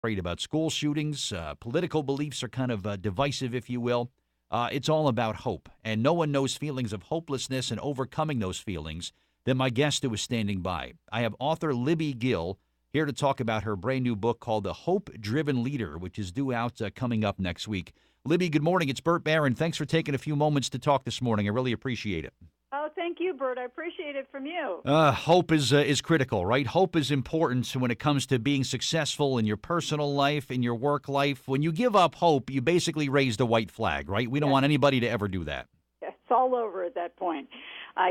afraid about school shootings. Political beliefs are kind of divisive, if you will. It's all about hope, and no one knows feelings of hopelessness and overcoming those feelings than my guest who is standing by. I have author Libby Gill here to talk about her brand new book called The Hope-Driven Leader, which is due out coming up next week. Libby, good morning. It's Burt Barron. Thanks for taking a few moments to talk this morning. I really appreciate it. Oh, thank you, Bert. I appreciate it from you. Hope is critical, right? Hope is important when it comes to being successful in your personal life, in your work life. When you give up hope, you basically raised a white flag, right? We don't want anybody to ever do that. It's all over at that point.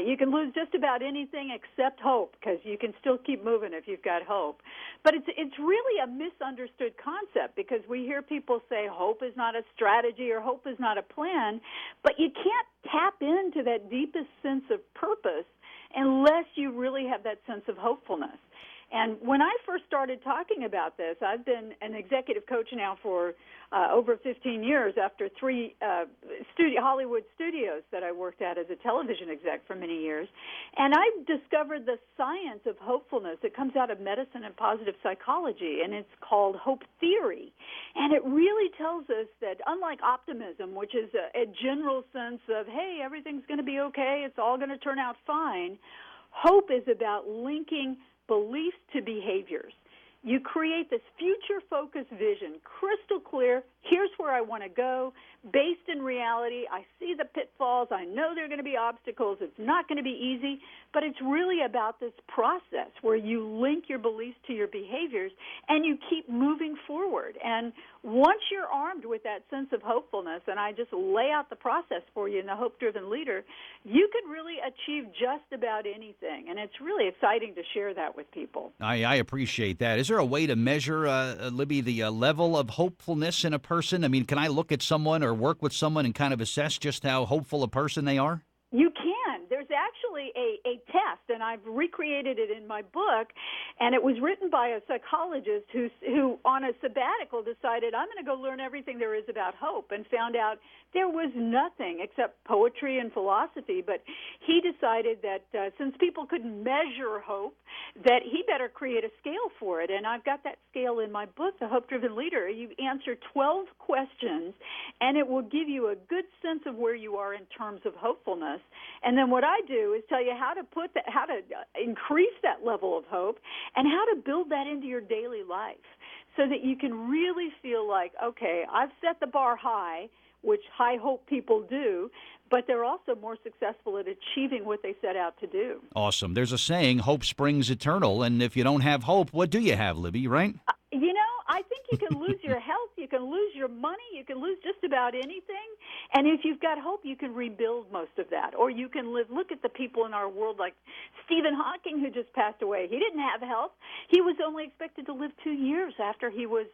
You can lose just about anything except hope, because you can still keep moving if you've got hope. But it's really a misunderstood concept, because we hear people say hope is not a strategy or hope is not a plan, but you can't tap into that deepest sense of purpose unless you really have that sense of hopefulness. And when I first started talking about this, I've been an executive coach now for over 15 years after three Hollywood studios that I worked at as a television exec for many years. And I discovered the science of hopefulness. It comes out of medicine and positive psychology, and it's called hope theory. And it really tells us that unlike optimism, which is a general sense of, hey, everything's going to be okay, it's all going to turn out fine, hope is about linking beliefs to behaviors. You create this future-focused vision, crystal clear, here's where I want to go, based in reality. I see the pitfalls. I know there are going to be obstacles. It's not going to be easy, but it's really about this process where you link your beliefs to your behaviors and you keep moving forward. And once you're armed with that sense of hopefulness, and I just lay out the process for you in the Hope-Driven Leader, you can really achieve just about anything. And it's really exciting to share that with people. I appreciate that. Is there a way to measure, Libby, the level of hopefulness in a person? I mean, can I look at someone or work with someone and kind of assess just how hopeful a person they are? You can. There's actually a test, and I've recreated it in my book, and it was written by a psychologist who on a sabbatical decided, I'm going to go learn everything there is about hope, and found out there was nothing except poetry and philosophy. But he decided that since people couldn't measure hope, that he better create a scale for it. And I've got that scale in my book, The Hope-Driven Leader. You answer 12 questions, and it will give you a good sense of where you are in terms of hopefulness. And then what I do is tell you how to increase that level of hope and how to build that into your daily life so that you can really feel like, okay, I've set the bar high, which high hope people do, but they're also more successful at achieving what they set out to do. Awesome. There's a saying, hope springs eternal, and if you don't have hope, what do you have, Libby, right? I think you can lose your health, you can lose your money, you can lose just about anything. And if you've got hope, you can rebuild most of that. Or you can look at the people in our world like Stephen Hawking, who just passed away. He didn't have health. He was only expected to live 2 years after he was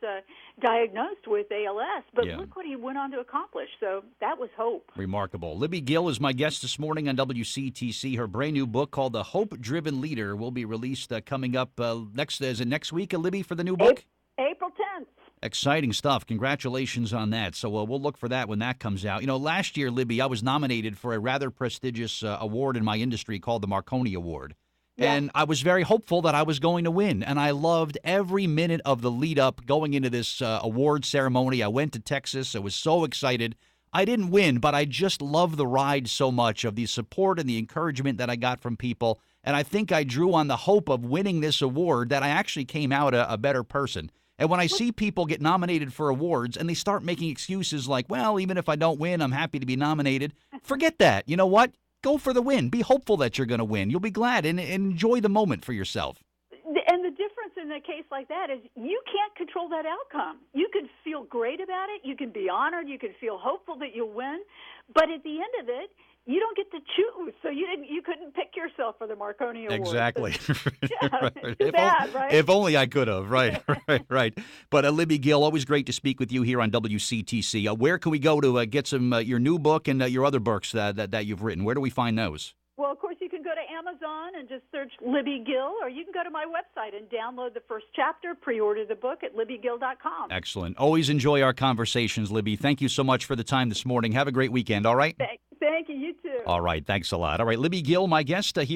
diagnosed with ALS. But look what he went on to accomplish. So that was hope. Remarkable. Libby Gill is my guest this morning on WCTC. Her brand new book called The Hope-Driven Leader will be released coming up next week, Libby, for the new book? April 10th. Exciting stuff. Congratulations on that. So we'll look for that when that comes out. You know, last year, Libby, I was nominated for a rather prestigious award in my industry called the Marconi Award. Yeah. And I was very hopeful that I was going to win. And I loved every minute of the lead up going into this award ceremony. I went to Texas. I was so excited. I didn't win, but I just loved the ride so much of the support and the encouragement that I got from people. And I think I drew on the hope of winning this award that I actually came out a better person. And when I see people get nominated for awards and they start making excuses like, well, even if I don't win, I'm happy to be nominated, forget that. You know what? Go for the win. Be hopeful that you're going to win. You'll be glad and enjoy the moment for yourself. And the difference in a case like that is you can't control that outcome. You can feel great about it. You can be honored. You can feel hopeful that you'll win. But at the end of it, you don't get to choose, so you couldn't pick yourself for the Marconi Award. Exactly. Right. Too bad, right? If only I could have. Right. But Libby Gill, always great to speak with you here on WCTC. Where can we go to get some your new book and your other books that you've written? Where do we find those? Well, of course, you can go to Amazon and just search Libby Gill, or you can go to my website and download the first chapter, pre-order the book at LibbyGill.com. Excellent. Always enjoy our conversations, Libby. Thank you so much for the time this morning. Have a great weekend, all right? Thank you. You too. All right. Thanks a lot. All right. Libby Gill, my guest here.